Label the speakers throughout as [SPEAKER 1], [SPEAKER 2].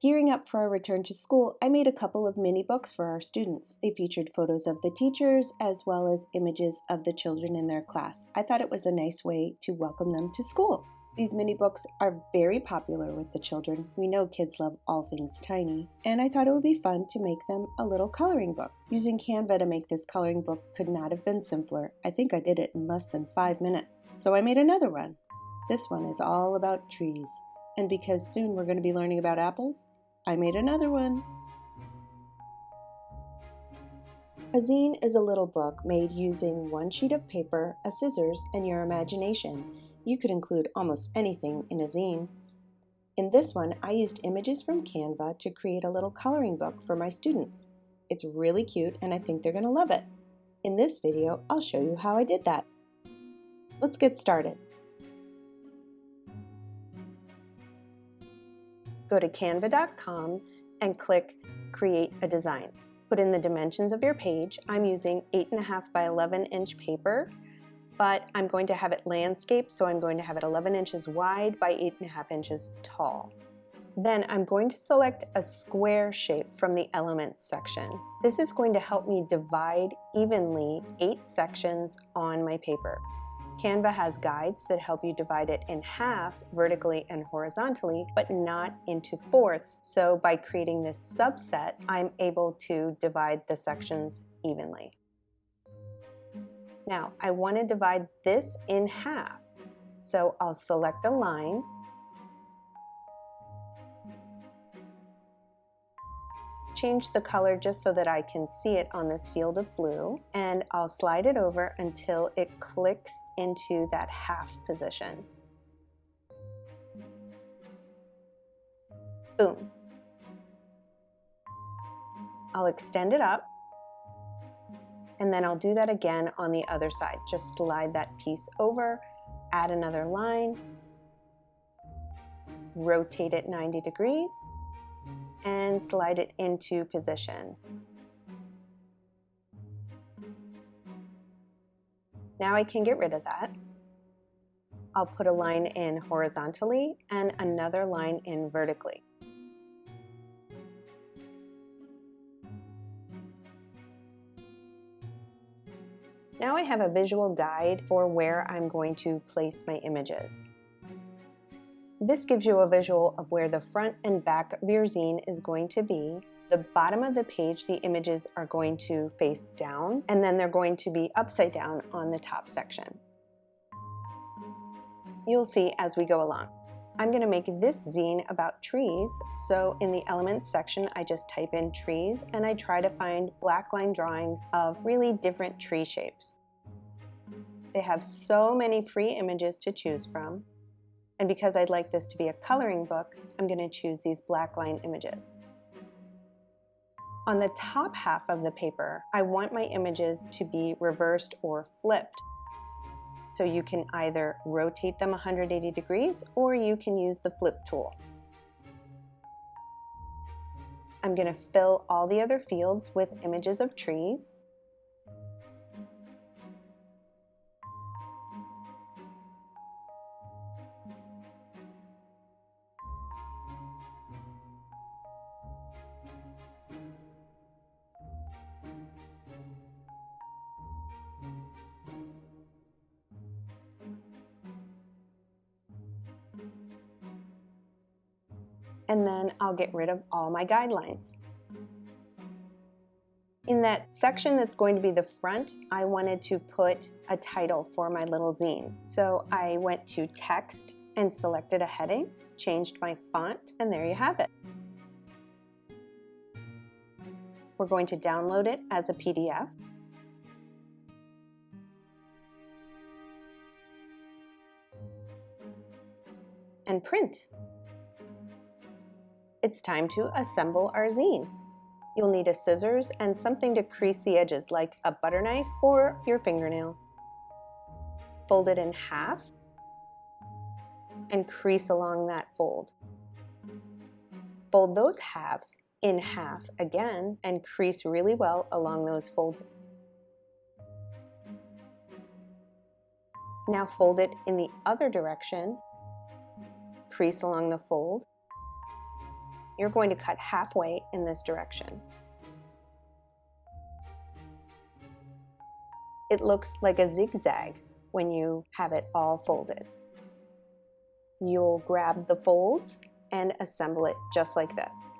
[SPEAKER 1] Gearing up for our return to school, I made a couple of mini books for our students. They featured photos of the teachers as well as images of the children in their class. I thought it was a nice way to welcome them to school. These mini books are very popular with the children. We know kids love all things tiny, and I thought it would be fun to make them a little coloring book. Using Canva to make this coloring book could not have been simpler. I think I did it in less than 5 minutes. So I made another one. This one is all about trees. And because soon we're going to be learning about apples, I made another one. A zine is a little book made using one sheet of paper, a scissors, and your imagination. You could include almost anything in a zine. In this one, I used images from Canva to create a little coloring book for my students. It's really cute and I think they're going to love it. In this video, I'll show you how I did that. Let's get started. Go to canva.com and click Create a Design. Put in the dimensions of your page. I'm using 8.5 by 11 inch paper, but I'm going to have it landscape, so I'm going to have it 11 inches wide by 8.5 inches tall. Then I'm going to select a square shape from the Elements section. This is going to help me divide evenly 8 sections on my paper. Canva has guides that help you divide it in half vertically and horizontally, but not into fourths. So by creating this subset, I'm able to divide the sections evenly. Now, I want to divide this in half. So I'll select a line, change the color just so that I can see it on this field of blue, and I'll slide it over until it clicks into that half position. Boom. I'll extend it up, and then I'll do that again on the other side. Just slide that piece over, add another line, rotate it 90 degrees, and slide it into position. Now I can get rid of that. I'll put a line in horizontally and another line in vertically. Now I have a visual guide for where I'm going to place my images. This gives you a visual of where the front and back of your zine is going to be. The bottom of the page, the images are going to face down, and then they're going to be upside down on the top section. You'll see as we go along. I'm going to make this zine about trees, so in the Elements section, I just type in trees, and I try to find black line drawings of really different tree shapes. They have so many free images to choose from. And because I'd like this to be a coloring book, I'm going to choose these black line images. On the top half of the paper, I want my images to be reversed or flipped. So you can either rotate them 180 degrees or you can use the flip tool. I'm going to fill all the other fields with images of trees. And then I'll get rid of all my guidelines. In that section that's going to be the front, I wanted to put a title for my little zine. So I went to Text and selected a heading, changed my font, and there you have it. We're going to download it as a PDF. And print. It's time to assemble our zine. You'll need a scissors and something to crease the edges, like a butter knife or your fingernail. Fold it in half and crease along that fold. Fold those halves in half again and crease really well along those folds. Now fold it in the other direction, crease along the fold, you're going to cut halfway in this direction. It looks like a zigzag when you have it all folded. You'll grab the folds and assemble it just like this.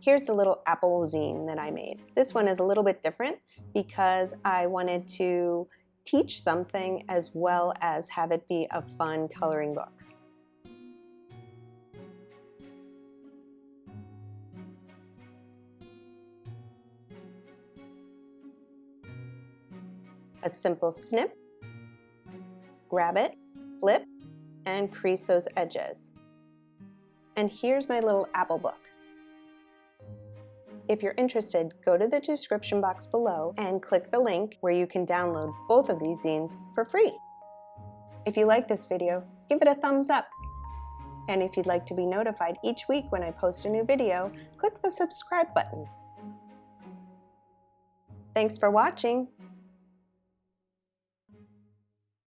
[SPEAKER 1] Here's the little apple zine that I made. This one is a little bit different because I wanted to teach something as well as have it be a fun coloring book. A simple snip, grab it, flip, and crease those edges. And here's my little apple book. If you're interested, go to the description box below and click the link where you can download both of these zines for free. If you like this video, give it a thumbs up. And if you'd like to be notified each week when I post a new video, click the subscribe button. Thanks for watching.